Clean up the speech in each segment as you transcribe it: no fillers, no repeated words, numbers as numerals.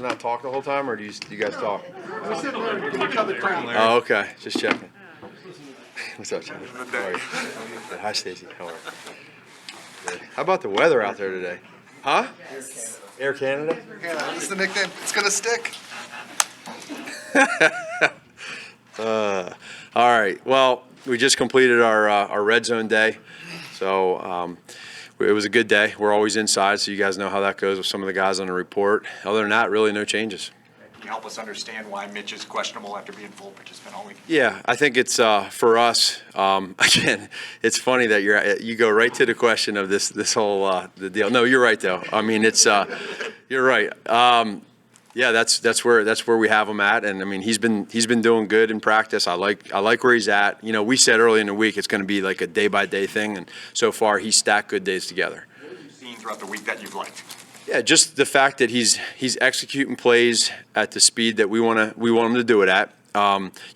Not talk the whole time, or do you guys talk? We're sitting there giving each other credit. Oh, okay. Just checking. What's up, John? How are you? Good. Hi, Stacy. How are you? Good. How about the weather out there today? Huh? Air Canada? Yeah, that's the nickname. It's gonna stick. All right. Well, we just completed our red zone day, so it was a good day. We're always inside, so you guys know how that goes with some of the guys on the report. Other than that, really no changes. Can you help us understand why Mitch is questionable after being full participant all week? Yeah, I think it's for us. Again, it's funny that you go right to the question of this whole the deal. No, you're right though. I mean, it's you're right. Yeah, that's where we have him at, and I mean he's been doing good in practice. I like where he's at. You know, we said early in the week it's going to be like a day by day thing, and so far he's stacked good days together. What have you seen throughout the week that you've liked? Yeah, just the fact that he's executing plays at the speed that we want him to do it at.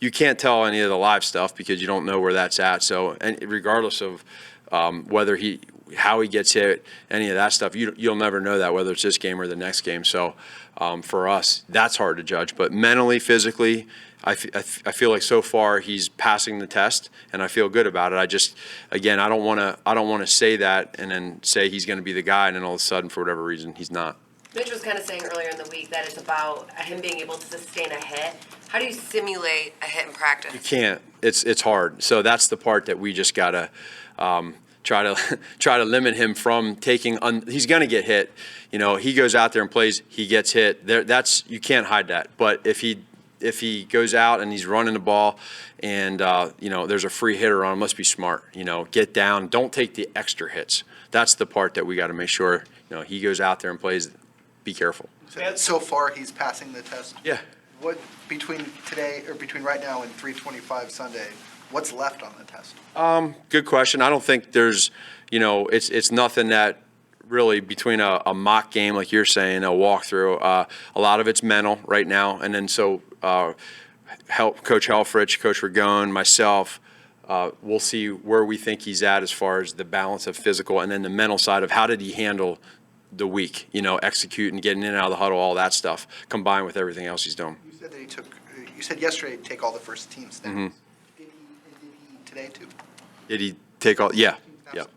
You can't tell any of the live stuff because you don't know where that's at. So, and regardless of whether how he gets hit, any of that stuff, you'll never know that, whether it's this game or the next game. So, for us, that's hard to judge. But mentally, physically, I feel like so far he's passing the test, and I feel good about it. I just, again, I don't want to say that and then say he's going to be the guy, and then all of a sudden, for whatever reason, he's not. Mitch was kind of saying earlier in the week that it's about him being able to sustain a hit. How do you simulate a hit in practice? You can't. It's hard. So that's the part that we just gotta try to limit him from taking. He's gonna get hit. You know, he goes out there and plays. He gets hit. That's you can't hide that. But if he goes out and he's running the ball, and you know there's a free hitter on him, let's be smart. You know, get down. Don't take the extra hits. That's the part that we got to make sure. You know, he goes out there and plays. Be careful. So far, he's passing the test. Yeah. What between right now and 3:25 Sunday? What's left on the test? Good question. I don't think there's, you know, it's nothing that really between a mock game like you're saying, a walkthrough. A lot of it's mental right now, and then so Coach Helfrich, Coach Ragone, myself. We'll see where we think he's at as far as the balance of physical and then the mental side of how did he handle the week, you know, executing, getting in and out of the huddle, all that stuff, combined with everything else he's doing. You said that you said yesterday he'd take all the first team snaps. Mm-hmm. Did he today too? Did he take all? Yeah. Yep.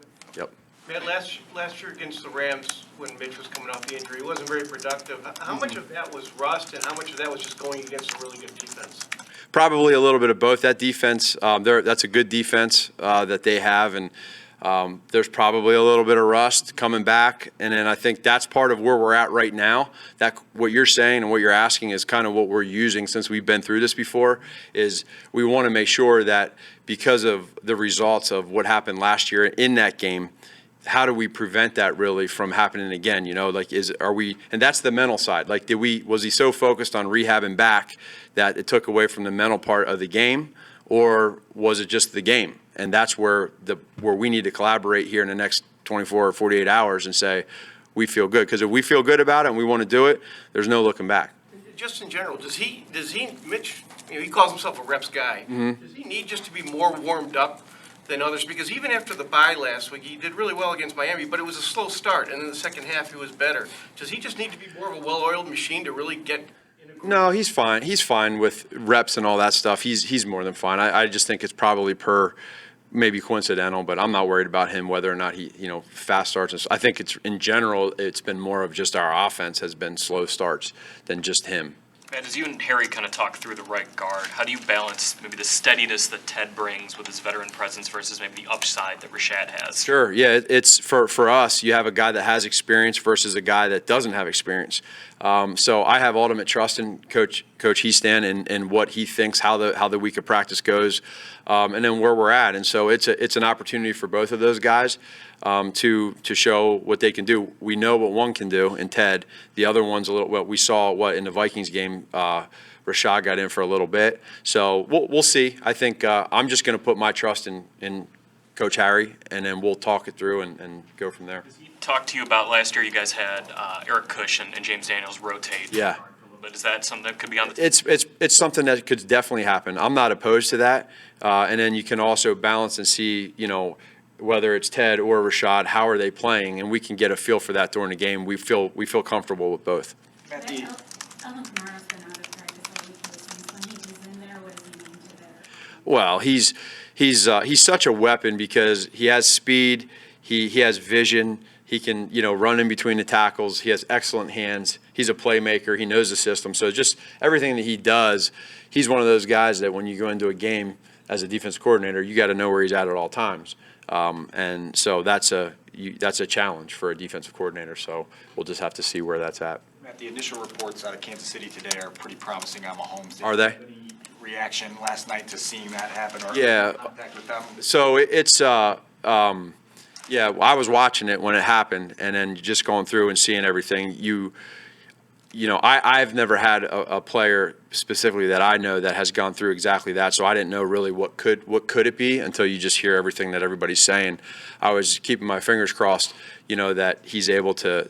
Matt, last year against the Rams, when Mitch was coming off the injury, he wasn't very productive. How much of that was rust, and how much of that was just going against a really good defense? Probably a little bit of both. That defense, that's a good defense that they have, and there's probably a little bit of rust coming back. And then I think that's part of where we're at right now. That what you're saying and what you're asking is kind of what we're using since we've been through this before. Is we want to make sure that because of the results of what happened last year in that game, how do we prevent that really from happening again? You know, like and that's the mental side. Like, was he so focused on rehabbing back that it took away from the mental part of the game, or was it just the game? And that's where we need to collaborate here in the next 24 or 48 hours and say we feel good. Because if we feel good about it and we want to do it, there's no looking back. Just in general, does he Mitch? You know, he calls himself a reps guy. Mm-hmm. Does he need just to be more warmed up than others? Because even after the bye last week, he did really well against Miami, but it was a slow start, and in the second half he was better. Does he just need to be more of a well-oiled machine to really get? No, he's fine. He's fine with reps and all that stuff. He's more than fine. I just think it's probably maybe coincidental, but I'm not worried about him whether or not he, you know, fast starts. I think it's in general, it's been more of just our offense has been slow starts than just him. Matt, as you and Harry kind of talk through the right guard, how do you balance maybe the steadiness that Ted brings with his veteran presence versus maybe the upside that Rashad has? Sure, yeah, it's for us, you have a guy that has experience versus a guy that doesn't have experience. So I have ultimate trust in Coach Hiestand and what he thinks, how the week of practice goes, and then where we're at. And so it's an opportunity for both of those guys to show what they can do. We know what one can do in Ted. The other one's a little. Well, we saw in the Vikings game. Rashad got in for a little bit, so we'll see. I think I'm just going to put my trust in Coach Harry, and then we'll talk it through and go from there. He talked to you about last year. You guys had Eric Cush and James Daniels rotate. Yeah. For a little bit. Is that something that could be on the team? It's something that could definitely happen. I'm not opposed to that, and then you can also balance and see, you know, whether it's Ted or Rashad, how are they playing, and we can get a feel for that during the game. We feel comfortable with both. Matt, Alvin Kamara's been out of practice all week this week. When he is in there, what does he mean to their? Well, he's such a weapon because he has speed, he has vision, he can, run in between the tackles, he has excellent hands, he's a playmaker, he knows the system. So just everything that he does, he's one of those guys that when you go into a game as a defense coordinator, you got to know where he's at all times. And so that's a challenge for a defensive coordinator. So we'll just have to see where that's at. Matt, the initial reports out of Kansas City today are pretty promising on Mahomes. Are they? Any reaction last night to seeing that happen or Yeah. contact with them? So it's yeah, I was watching it when it happened, and then just going through and seeing everything. I've never had a player specifically that I know that has gone through exactly that. So I didn't know really what could it be until you just hear everything that everybody's saying. I was keeping my fingers crossed, that he's able to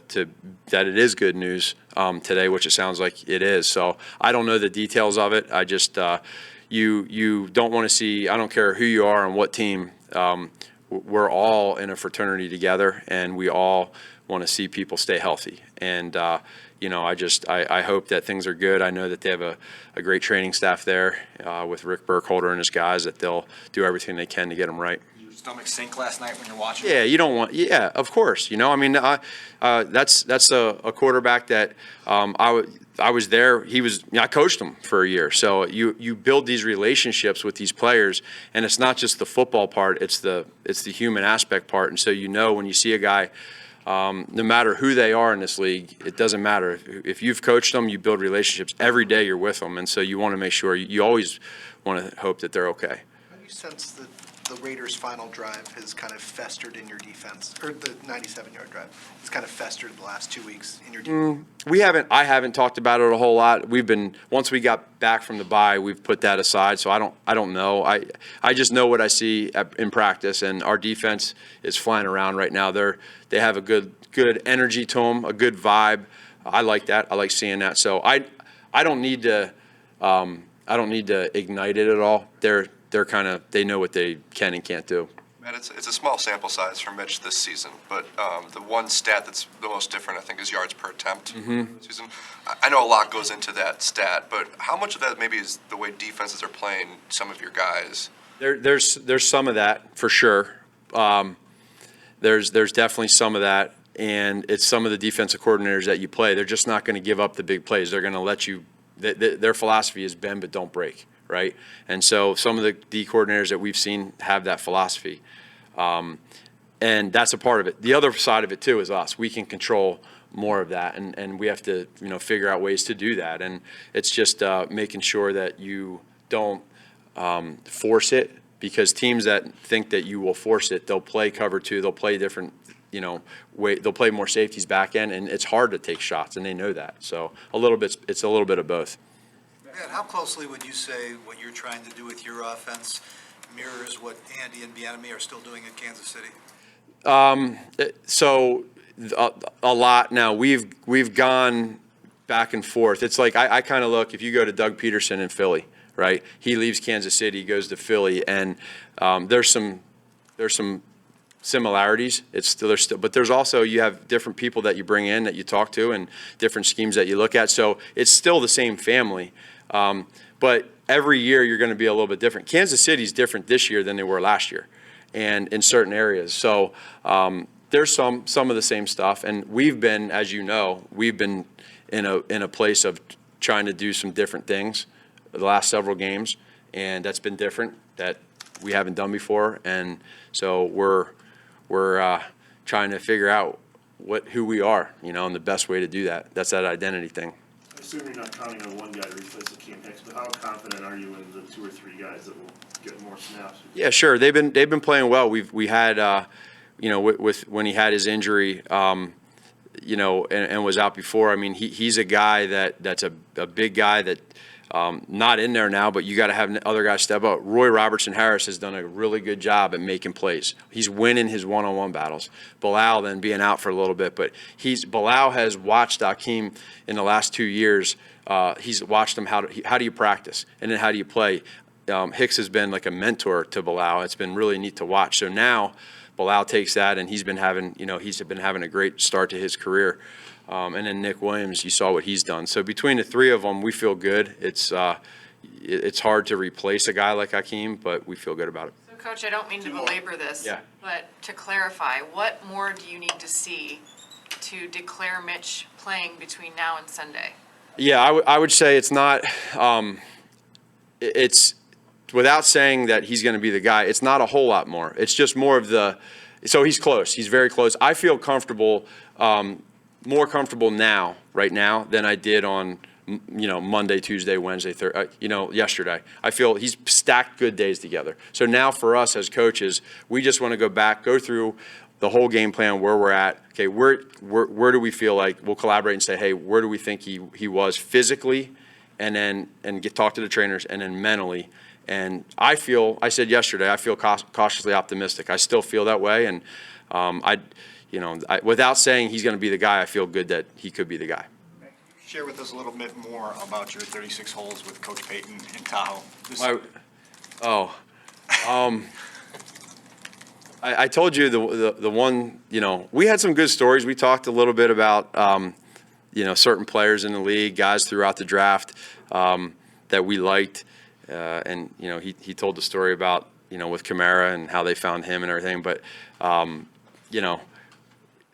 that it is good news today, which it sounds like it is. So I don't know the details of it. I just you don't want to see. I don't care who you are and what team. We're all in a fraternity together, and we all want to see people stay healthy. And I hope that things are good. I know that they have a great training staff there with Rick Burkholder and his guys, that they'll do everything they can to get them right. Did your stomach sink last night when you're watching? Yeah, you don't want. Yeah, of course. That's a quarterback that I was there. I coached him for a year. So you build these relationships with these players, and it's not just the football part. It's the human aspect part. And so when you see a guy, no matter who they are in this league, it doesn't matter. If you've coached them, you build relationships. Every day you're with them, and so you want to make sure. You always want to hope that they're okay. How do you sense that the Raiders' final drive has kind of festered in your defense, or the 97-yard drive? It's kind of festered the last 2 weeks in your defense. I haven't talked about it a whole lot. Once we got back from the bye, we've put that aside. So I don't know. I just know what I see in practice, and our defense is flying around right now. They have a good energy to them, a good vibe. I like that. I like seeing that. So I don't need to ignite it at all. They know what they can and can't do. Matt, it's a small sample size for Mitch this season, but the one stat that's the most different, I think, is yards per attempt this season. I know a lot goes into that stat, but how much of that maybe is the way defenses are playing some of your guys? There's some of that for sure. There's definitely some of that, and it's some of the defensive coordinators that you play. They're just not going to give up the big plays. They're going to let you. Their philosophy is bend but don't break, right? And so some of the D coordinators that we've seen have that philosophy, and that's a part of it. The other side of it too is us. We can control more of that, and we have to figure out ways to do that. And it's just making sure that you don't force it, because teams that think that you will force it, they'll play cover two, they'll play different, they'll play more safeties back end, and it's hard to take shots, and they know that. So it's a little bit of both. Matt, how closely would you say what you're trying to do with your offense mirrors what Andy and Bieniemy are still doing in Kansas City? So a lot now. We've gone back and forth. It's like I kind of look, if you go to Doug Peterson in Philly, right? He leaves Kansas City, goes to Philly, and there's some similarities. But there's also, you have different people that you bring in, that you talk to, and different schemes that you look at. So it's still the same family, but every year you're going to be a little bit different. Kansas City's different this year than they were last year, and in certain areas. So there's some of the same stuff, and we've been, as you know, in a place of trying to do some different things the last several games, and that's been different, that we haven't done before, and so we're trying to figure out who we are, and the best way to do that. That's that identity thing. I assume you're not counting on one guy to replace the Cam Hicks, but how confident are you in the 2 or 3 guys that will get more snaps? Yeah, sure. They've been playing well. We had with when he had his injury, and was out before. I mean, he's a guy that's a big guy that. Not in there now, but you got to have other guys step up. Roy Robertson Harris has done a really good job at making plays. He's winning his one-on-one battles. Bilal then being out for a little bit, but Bilal has watched Akeem in the last 2 years. He's watched him how do you practice, and then how do you play. Hicks has been like a mentor to Bilal. It's been really neat to watch. So now Bilal takes that, and he's been having a great start to his career. And then Nick Williams, you saw what he's done. So between the three of them, we feel good. It's hard to replace a guy like Hakeem, but we feel good about it. So Coach, I don't mean to belabor this, Yeah. but to clarify, what more do you need to see to declare Mitch playing between now and Sunday? Yeah, I would say it's not, it's, without saying that he's going to be the guy, it's not a whole lot more. It's just more of so he's close. He's very close. I feel comfortable, more comfortable now, right now, than I did on, Monday, Tuesday, Wednesday, Thursday, yesterday. I feel he's stacked good days together. So now for us as coaches, we just want to go through the whole game plan, where we're at. Okay, where do we feel like we'll collaborate and say, hey, where do we think he was physically, and then talk to the trainers, and then mentally. And I said yesterday, I feel cautiously optimistic. I still feel that way, and without saying he's going to be the guy, I feel good that he could be the guy. Share with us a little bit more about your 36 holes with Coach Payton in Tahoe. I told you the one, we had some good stories. We talked a little bit about, certain players in the league, guys throughout the draft that we liked. And, he told the story about, with Kamara and how they found him and everything. But,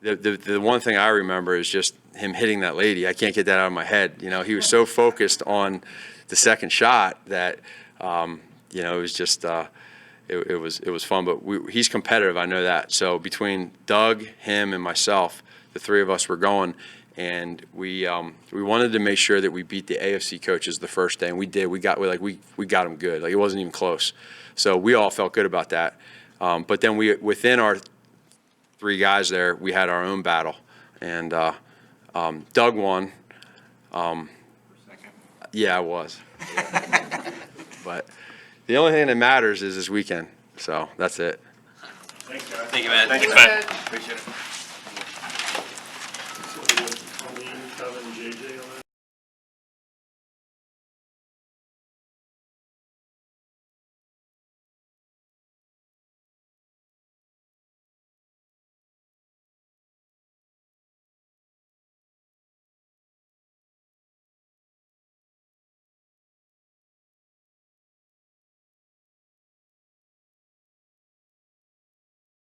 the one thing I remember is just him hitting that lady. I can't get that out of my head. He was so focused on the second shot that, it was just it was fun. But he's competitive. I know that. So between Doug, him, and myself, the three of us were going. And we wanted to make sure that we beat the AFC coaches the first day, and we did. We got them good. Like, it wasn't even close. So we all felt good about that. But then within our three guys there, we had our own battle, and Doug won. Yeah, I was. Yeah. But the only thing that matters is this weekend. So that's it. Thanks, guys. Thank you, man. Thank you, Thanks, man. Coach. Appreciate it.